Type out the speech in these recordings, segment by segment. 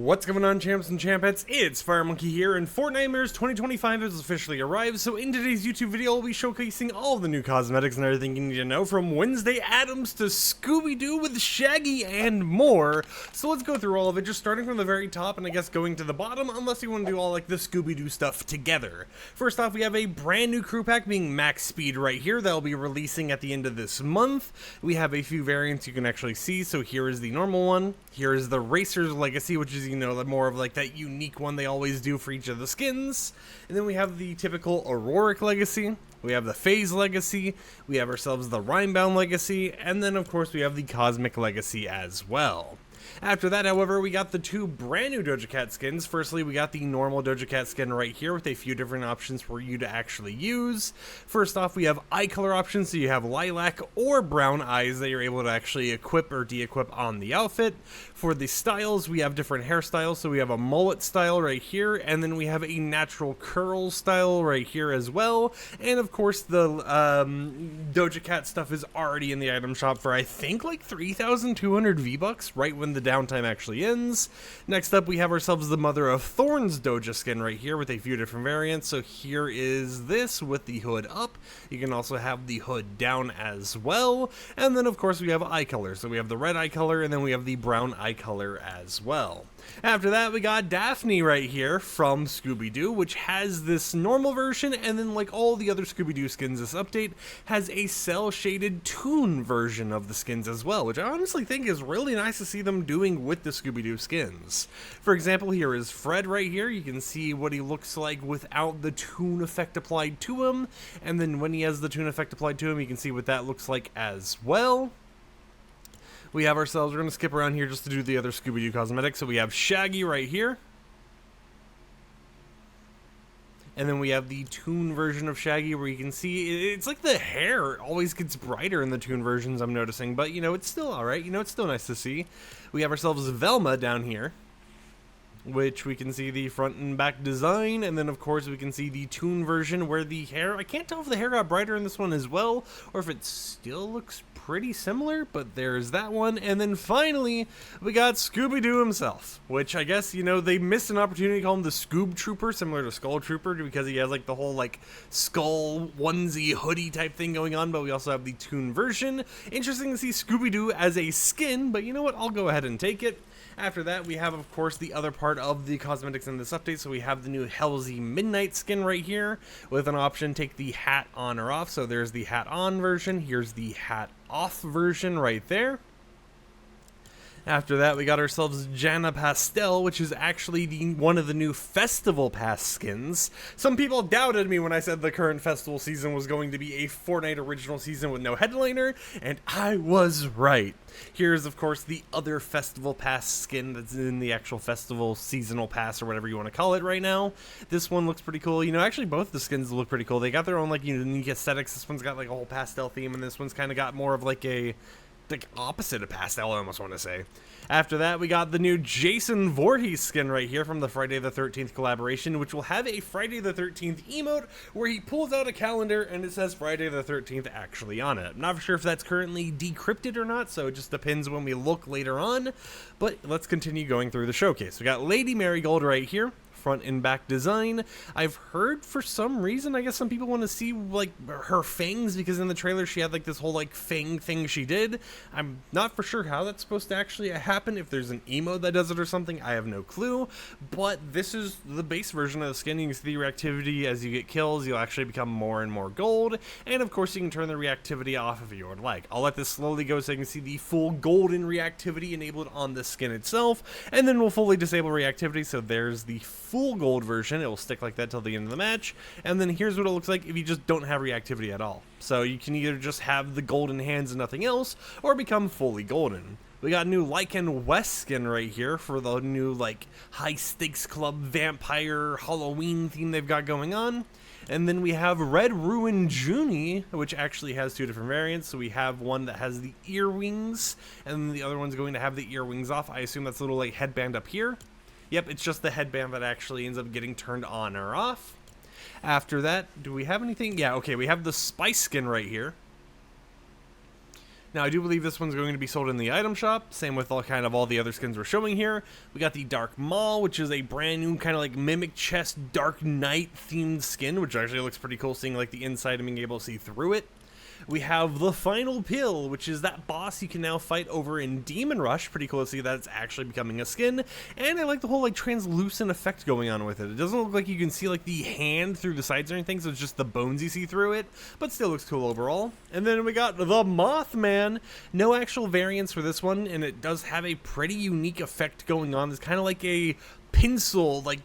What's going on, champs and champettes? It's FireMonkey here, and Fortnitemares 2025 has officially arrived, so in today's YouTube video, I'll be showcasing all of the new cosmetics and everything you need to know, from Wednesday Addams to Scooby-Doo with Shaggy and more. So let's go through all of it, just starting from the very top and I guess going to the bottom, unless you want to do all like the Scooby-Doo stuff together. First off, we have a brand new crew pack being max speed right here that'll be releasing at the end of this month. We have a few variants you can actually see, so here is the normal one, here is the Racer's Legacy, which is, you know, more of like that unique one they always do for each of the skins. And then we have the typical Auroric Legacy, we have the Phase Legacy, we have ourselves the Rhymebound Legacy, and then of course we have the Cosmic Legacy as well. After that, however, we got the two brand new Doja Cat skins. Firstly, we got the normal Doja Cat skin right here with a few different options for you to actually use. First off, we have eye color options, so you have lilac or brown eyes that you're able to actually equip or de-equip on the outfit. For the styles, we have different hairstyles, so we have a mullet style right here, and then we have a natural curl style right here as well. And of course, the Doja Cat stuff is already in the item shop for I think like 3,200 V-Bucks right when the downtime actually ends. Next up, we have ourselves the Mother of Thorns Doja skin right here with a few different variants. So here is this with the hood up. You can also have the hood down as well. And then of course we have eye color. So we have the red eye color and then we have the brown eye color as well. After that, we got Daphne right here from Scooby-Doo, which has this normal version, and then like all the other Scooby-Doo skins, this update has a cel-shaded toon version of the skins as well, which I honestly think is really nice to see them doing with the Scooby-Doo skins. For example, here is Fred right here. You can see what he looks like without the toon effect applied to him, and then when he has the toon effect applied to him, you can see what that looks like as well. We have ourselves, we're going to skip around here just to do the other Scooby-Doo cosmetics. So we have Shaggy right here. And then we have the toon version of Shaggy where you can see it's like the hair always gets brighter in the toon versions, I'm noticing. But, you know, it's still alright. You know, it's still nice to see. We have ourselves Velma down here, which we can see the front and back design, and then of course we can see the toon version where the hair, I can't tell if the hair got brighter in this one as well, or if it still looks pretty similar, but there's that one. And then finally, we got Scooby-Doo himself, which I guess, you know, they missed an opportunity to call him the Scoob Trooper, similar to Skull Trooper, because he has like the whole like skull onesie hoodie type thing going on, but we also have the toon version. Interesting to see Scooby-Doo as a skin, but you know what, I'll go ahead and take it. After that, we have, of course, the other part of the cosmetics in this update. So we have the new Halsey Midnight skin right here with an option, take the hat on or off. So there's the hat on version. Here's the hat off version right there. After that, we got ourselves Jana Pastel, which is actually one of the new Festival Pass skins. Some people doubted me when I said the current festival season was going to be a Fortnite original season with no headliner, and I was right. Here's, of course, the other Festival Pass skin that's in the actual festival seasonal pass, or whatever you want to call it right now. This one looks pretty cool. You know, actually, both the skins look pretty cool. They got their own, like, unique aesthetics. This one's got, like, a whole pastel theme, and this one's kind of got more of, like, a opposite of pastel, I almost want to say. After that, we got the new Jason Voorhees skin right here from the Friday the 13th collaboration, which will have a Friday the 13th emote where he pulls out a calendar and it says Friday the 13th actually on it. I'm not sure if that's currently decrypted or not, so it just depends when we look later on, but let's continue going through the showcase. We got Lady Marigold right here. Front and back design. I've heard for some reason, I guess some people want to see like her fangs, because in the trailer she had like this whole like fang thing she did. I'm not for sure how that's supposed to actually happen, if there's an emote that does it or something, I have no clue. But this is the base version of the skin. You can see the reactivity as you get kills, you'll actually become more and more gold, and of course you can turn the reactivity off if you would like. I'll let this slowly go so you can see the full golden reactivity enabled on the skin itself, and then we'll fully disable reactivity. So there's the full gold version. It will stick like that till the end of the match, and then here's what it looks like if you just don't have reactivity at all. So you can either just have the golden hands and nothing else, or become fully golden. We got new Lycan West skin right here for the new like high stakes club vampire Halloween theme they've got going on. And then we have Red Ruin Junie, which actually has two different variants. So we have one that has the earwings, and the other one's going to have the earwings off. I assume that's a little like headband up here. Yep, it's just the headband that actually ends up getting turned on or off. After that, do we have anything? Yeah, okay, we have the Spice skin right here. Now, I do believe this one's going to be sold in the item shop. Same with all the other skins we're showing here. We got the Dark Maul, which is a brand new kind of like Mimic Chest Dark Knight themed skin, which actually looks pretty cool, seeing like the inside and being able to see through it. We have the Final Pill, which is that boss you can now fight over in Demon Rush. Pretty cool to see that it's actually becoming a skin. And I like the whole like translucent effect going on with it. It doesn't look like you can see like the hand through the sides or anything, so it's just the bones you see through it, but still looks cool overall. And then we got the Mothman. No actual variants for this one, and it does have a pretty unique effect going on. It's kind of like a pencil, like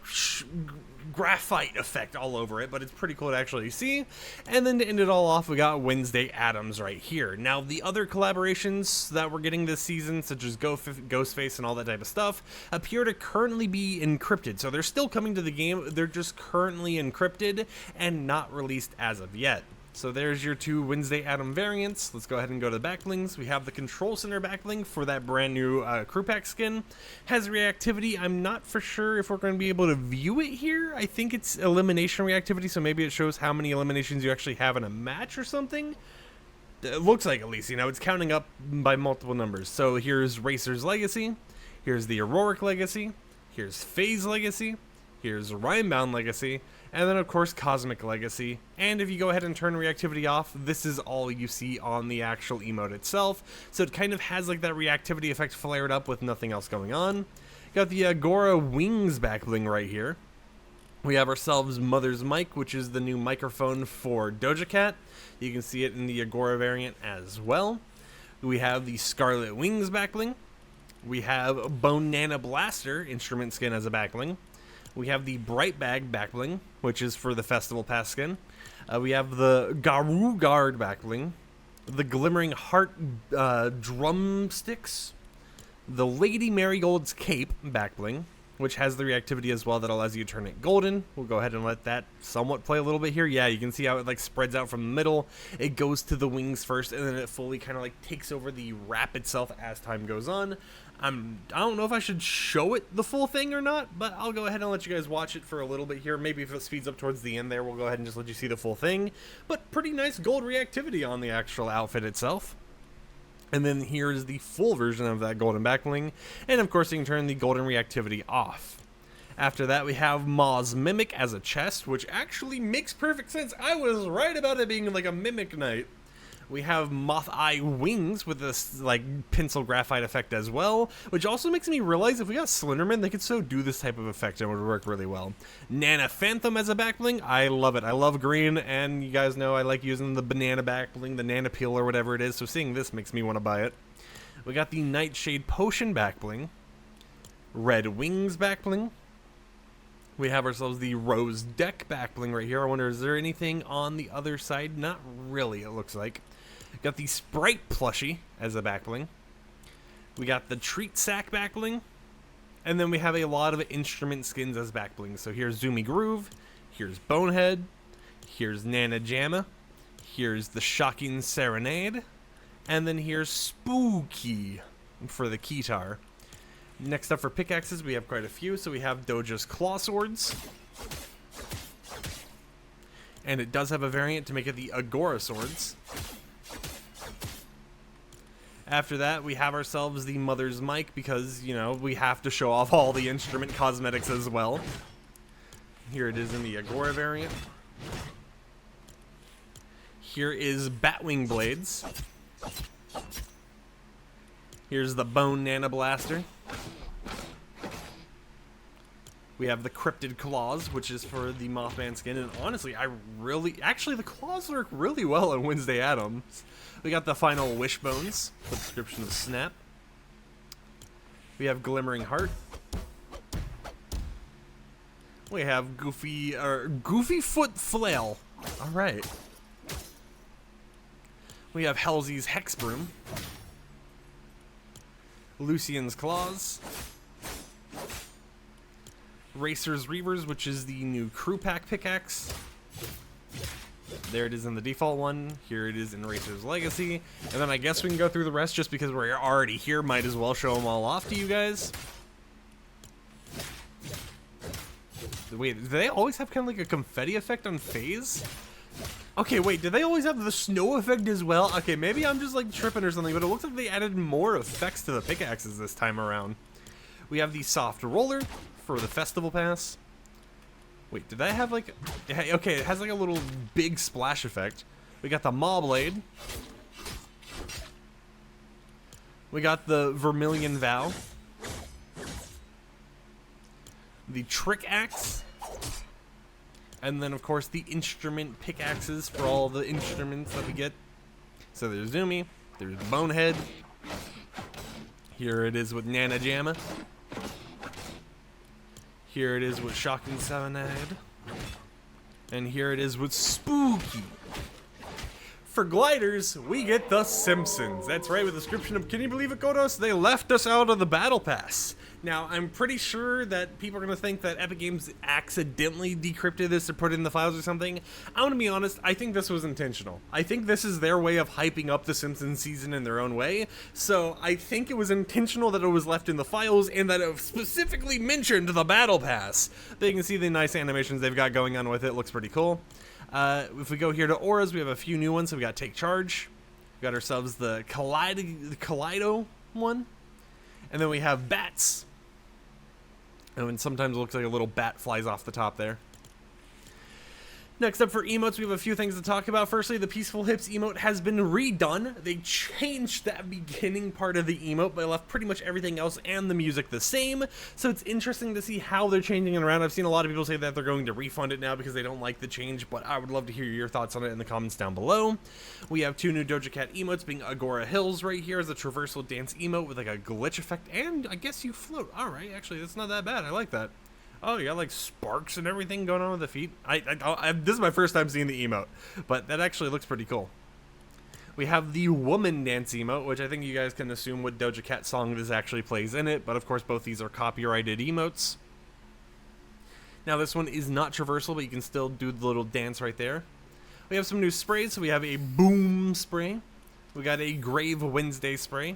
graphite effect all over it, but it's pretty cool to actually see. And then to end it all off, we got Wednesday Addams right here. Now, the other collaborations that we're getting this season, such as Ghostface and all that type of stuff, appear to currently be encrypted. So they're still coming to the game, they're just currently encrypted and not released as of yet. So there's your two Wednesday Addams variants. Let's go ahead and go to the backlings. We have the Control Center backling for that brand new crew pack skin. Has reactivity. I'm not for sure if we're going to be able to view it here. I think it's elimination reactivity, so maybe it shows how many eliminations you actually have in a match or something. It looks like, at least, you know, it's counting up by multiple numbers. So here's Racer's Legacy. Here's the Auroric Legacy. Here's Phase Legacy. Here's Rhymebound Legacy. And then, of course, Cosmic Legacy. And if you go ahead and turn reactivity off, this is all you see on the actual emote itself. So it kind of has like that reactivity effect flared up with nothing else going on. Got the Agora Wings backbling right here. We have ourselves Mother's Mic, which is the new microphone for Doja Cat. You can see it in the Agora variant as well. We have the Scarlet Wings backbling. We have Bone Nana Blaster instrument skin as a backbling. We have the Bright Bag backbling, which is for the Festival Pass skin. We have the Garu Guard backbling, the Glimmering Heart drumsticks, the Lady Marigold's Cape backbling, which has the reactivity as well that allows you to turn it golden. We'll go ahead and let that somewhat play a little bit here. Yeah, you can see how it like spreads out from the middle. It goes to the wings first, and then it fully kind of like takes over the wrap itself as time goes on. I don't know if I should show it the full thing or not, but I'll go ahead and let you guys watch it for a little bit here. Maybe if it speeds up towards the end there, we'll go ahead and just let you see the full thing. But pretty nice gold reactivity on the actual outfit itself. And then here is the full version of that golden backbling. And of course, you can turn the golden reactivity off. After that, we have Maw's Mimic as a chest, which actually makes perfect sense. I was right about it being like a Mimic Knight. We have Moth Eye Wings with this like pencil graphite effect as well, which also makes me realize if we got Slenderman, they could so do this type of effect and it would work really well. Nana Phantom as a backbling, I love it. I love green, and you guys know I like using the banana backbling, the Nana Peel or whatever it is, so seeing this makes me want to buy it. We got the Nightshade Potion backbling, Red Wings backbling. We have ourselves the Rose Deck backbling right here. I wonder, is there anything on the other side? Not really, it looks like. Got the Sprite plushie as a backbling. We got the Treat Sack backbling. And then we have a lot of instrument skins as backbling. So here's Zoomy Groove. Here's Bonehead. Here's Nana Jamma. Here's the Shocking Serenade. And then here's Spooky for the Keytar. Next up for pickaxes, we have quite a few. So we have Doja's Claw Swords. And it does have a variant to make it the Agora Swords. After that, we have ourselves the Mother's Mic because, you know, we have to show off all the instrument cosmetics as well. Here it is in the Agora variant. Here is Batwing Blades. Here's the Bone Nana Blaster. We have the Cryptid Claws, which is for the Mothman skin, and honestly, actually the claws work really well on Wednesday Addams. We got the Final Wishbones, the description of Snap. We have Glimmering Heart. We have Goofy Foot Flail. All right. We have Halsey's Hex Broom. Lucian's Claws. Racer's Reavers, which is the new crew pack pickaxe. There it is in the default one. Here it is in Racer's Legacy. And then I guess we can go through the rest just because we're already here. Might as well show them all off to you guys. Wait, do they always have kind of like a confetti effect on phase? Okay, wait, did they always have the snow effect as well? Okay, maybe I'm just like tripping or something, but it looks like they added more effects to the pickaxes this time around. We have the soft roller for the festival pass. Wait, did that have like... Okay, it has like a little big splash effect. We got the maw blade. We got the vermilion vow. The trick axe. And then, of course, the instrument pickaxes for all the instruments that we get. So there's Zoomy, there's Bonehead. Here it is with Nana Jamma. Here it is with Shocking Seven-Eyed. And here it is with Spooky. For gliders, we get the Simpsons. That's right, with the description of, can you believe it, Kodos? They left us out of the battle pass. Now, I'm pretty sure that people are going to think that Epic Games accidentally decrypted this or put it in the files or something. I'm going to be honest, I think this was intentional. I think this is their way of hyping up the Simpsons season in their own way. So I think it was intentional that it was left in the files and that it specifically mentioned the battle pass. But you can see the nice animations they've got going on with it. Looks pretty cool. If we go here to auras, we have a few new ones. So we got Take Charge. We got ourselves the Kaleido one. And then we have Bats. And sometimes it looks like a little bat flies off the top there. Next up for emotes, we have a few things to talk about. Firstly, the Peaceful Hips emote has been redone. They changed that beginning part of the emote, but left pretty much everything else and the music the same. So it's interesting to see how they're changing it around. I've seen a lot of people say that they're going to refund it now because they don't like the change, but I would love to hear your thoughts on it in the comments down below. We have two new Doja Cat emotes, being Agora Hills right here as a traversal dance emote with like a glitch effect, and I guess you float. All right, actually, that's not that bad. I like that. Oh, you got like sparks and everything going on with the feet. This is my first time seeing the emote, but that actually looks pretty cool. We have the woman dance emote, which I think you guys can assume what Doja Cat song this actually plays in it, but of course both these are copyrighted emotes. Now this one is not traversal, but you can still do the little dance right there. We have some new sprays, so we have a boom spray. We got a Grave Wednesday spray.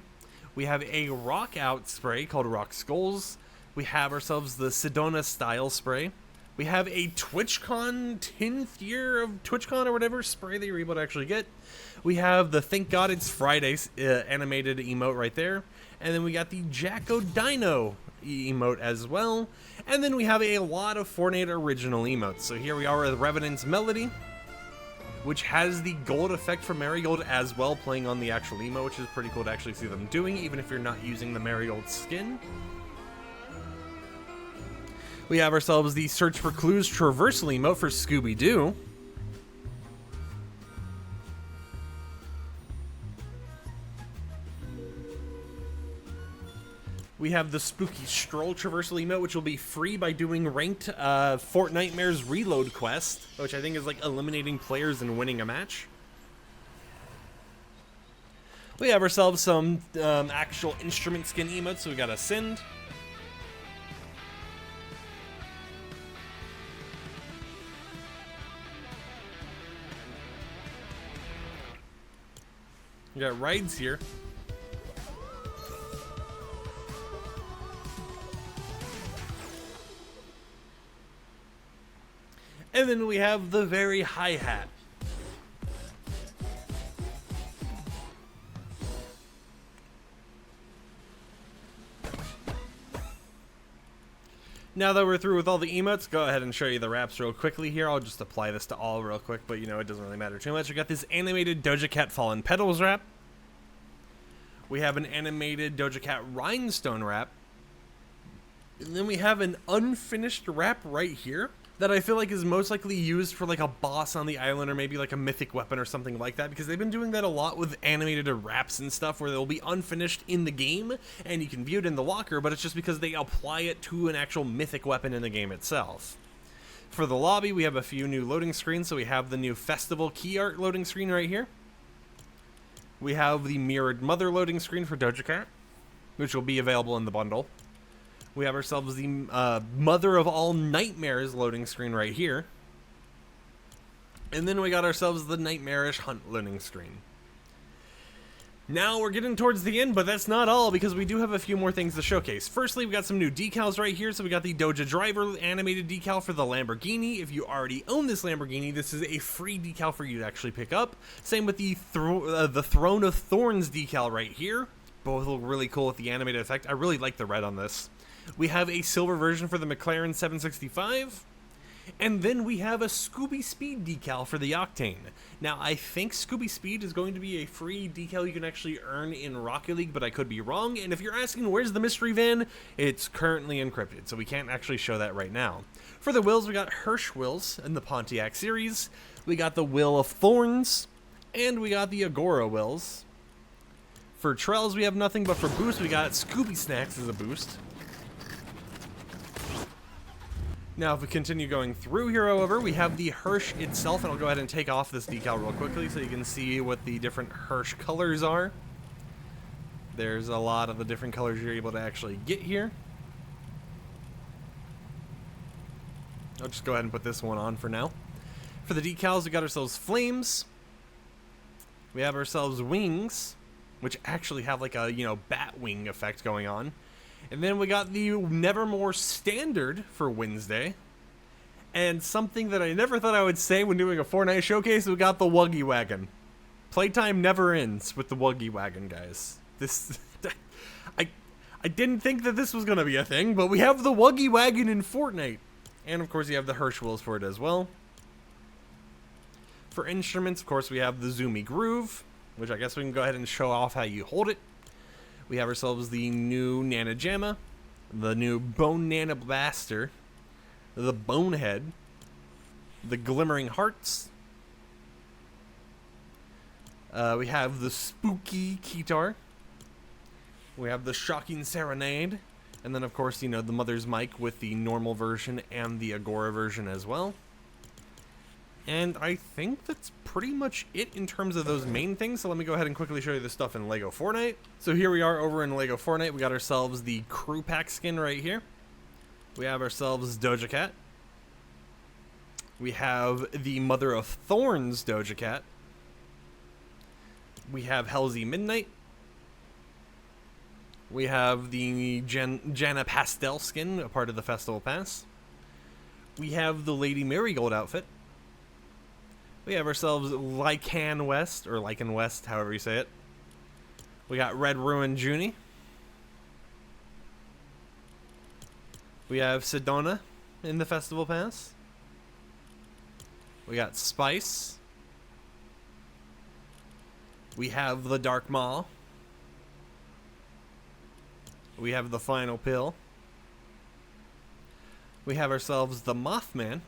We have a rock out spray called Rock Skulls. We have ourselves the Sedona style spray. We have a TwitchCon 10th year of TwitchCon or whatever spray that you're able to actually get. We have the Thank God It's Friday animated emote right there. And then we got the Jacko Dino emote as well. And then we have a lot of Fortnite original emotes. So here we are with Revenant's Melody, which has the gold effect from Marigold as well, playing on the actual emote, which is pretty cool to actually see them doing, even if you're not using the Marigold skin. We have ourselves the Search for Clues traversal emote for Scooby-Doo. We have the Spooky Stroll traversal emote, which will be free by doing ranked Fortnitemares reload quest, which I think is like eliminating players and winning a match. We have ourselves some actual instrument skin emotes, so we got a Send. We got Rides here. And then we have the very hi-hat. Now that we're through with all the emotes, go ahead and show you the wraps real quickly here. I'll just apply this to all real quick, but you know, it doesn't really matter too much. We got this animated Doja Cat Fallen Petals wrap. We have an animated Doja Cat Rhinestone wrap. And then we have an unfinished wrap right here that I feel like is most likely used for like a boss on the island or maybe like a mythic weapon or something like that, because they've been doing that a lot with animated wraps and stuff where they'll be unfinished in the game and you can view it in the locker, but it's just because they apply it to an actual mythic weapon in the game itself. For the lobby, we have a few new loading screens. So we have the new Festival Key Art loading screen right here. We have the Mirrored Mother loading screen for Doja Cat, which will be available in the bundle. We have ourselves the Mother of All Nightmares loading screen right here. And then we got ourselves the Nightmarish Hunt loading screen. Now we're getting towards the end, but that's not all, because we do have a few more things to showcase. Firstly, we got some new decals right here. So we got the Doja Driver animated decal for the Lamborghini. If you already own this Lamborghini, this is a free decal for you to actually pick up. Same with the Throne of Thorns decal right here. Both look really cool with the animated effect. I really like the red on this. We have a silver version for the McLaren 765. And then we have a Scooby Speed decal for the Octane. Now, I think Scooby Speed is going to be a free decal you can actually earn in Rocket League, but I could be wrong. And if you're asking where's the mystery van, it's currently encrypted, so we can't actually show that right now. For the wheels, we got Hirsch wheels in the Pontiac series. We got the Wheel of Thorns, and we got the Agora wheels. For trails, we have nothing, but for boost, we got Scooby Snacks as a boost. Now, if we continue going through here, however, we have the Hirsch itself, and I'll go ahead and take off this decal real quickly so you can see what the different Hirsch colors are. There's a lot of the different colors you're able to actually get here. I'll just go ahead and put this one on for now. For the decals, we got ourselves flames. We have ourselves wings, which actually have like a, bat wing effect going on. And then we got the Nevermore Standard for Wednesday. And something that I never thought I would say when doing a Fortnite showcase, we got the Wuggy Wagon. Playtime never ends with the Wuggy Wagon, guys. This, I didn't think that this was going to be a thing, but we have the Wuggy Wagon in Fortnite. And of course you have the Hirsch wheels for it as well. For instruments, of course, we have the Zoomy Groove, which I guess we can go ahead and show off how you hold it. We have ourselves the new Nana Jamma, the new Bone Nana Blaster, the Bonehead, the Glimmering Hearts. We have the Spooky Keytar. We have the Shocking Serenade. And then, of course, the Mother's Mic with the normal version and the Agora version as well. And I think that's pretty much it in terms of those main things. So let me go ahead and quickly show you the stuff in LEGO Fortnite. So here we are over in LEGO Fortnite. We got ourselves the Crew Pack skin right here. We have ourselves Doja Cat. We have the Mother of Thorns Doja Cat. We have Halsey Midnight. We have the Jana Pastel skin, a part of the Festival Pass. We have the Lady Marigold outfit. We have ourselves Lycan West, or Lycan West, however you say it. We got Red Ruin Junie. We have Sedona in the Festival Pass. We got Spice. We have the Dark Maw. We have the Final Pill. We have ourselves the Mothman.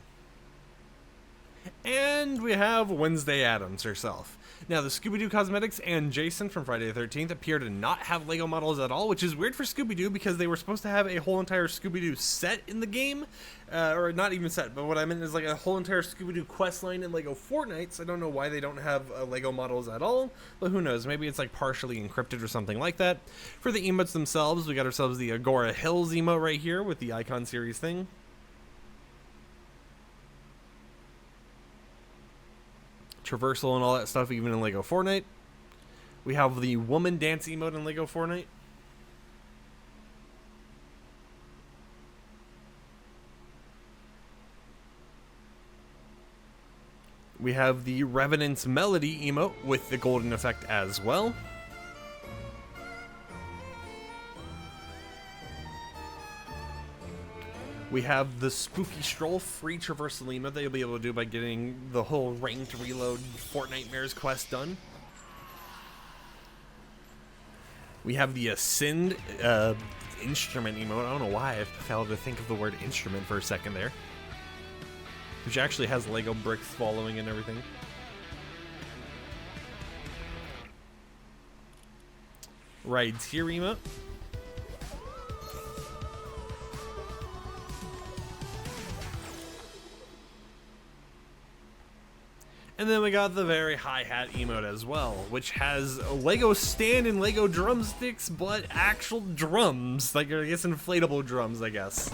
And we have Wednesday Addams herself. Now, the Scooby-Doo Cosmetics and Jason from Friday the 13th appear to not have LEGO models at all, which is weird for Scooby-Doo because they were supposed to have a whole entire Scooby-Doo set in the game. Or not even set, but what I meant is like a whole entire Scooby-Doo quest line in LEGO Fortnite. So I don't know why they don't have LEGO models at all, but who knows? Maybe it's like partially encrypted or something like that. For the emotes themselves, we got ourselves the Agora Hills emote right here with the Icon Series thing. Traversal and all that stuff even in LEGO Fortnite. We have the Woman Dance emote in LEGO Fortnite. We have the Revenant's Melody emote with the golden effect as well. We have the Spooky Stroll free traversal emote that you'll be able to do by getting the whole ranked reload Fortnitemares quest done. We have the Ascend instrument emote. I don't know why I failed to think of the word instrument for a second there. Which actually has Lego bricks following and everything. Rides Here emote. And then we got the very hi-hat emote as well, which has a Lego stand and Lego drumsticks, but actual drums. Like, I guess inflatable drums, I guess.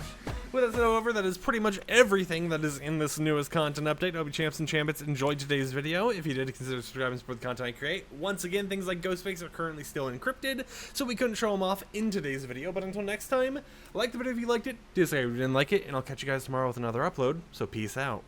With that said, however, that is pretty much everything that is in this newest content update. I hope you champs and champions enjoyed today's video. If you did, consider subscribing and support the content I create. Once again, things like ghost fakes are currently still encrypted, so we couldn't show them off in today's video. But until next time, like the video if you liked it, dislike if you didn't like it, and I'll catch you guys tomorrow with another upload. So peace out.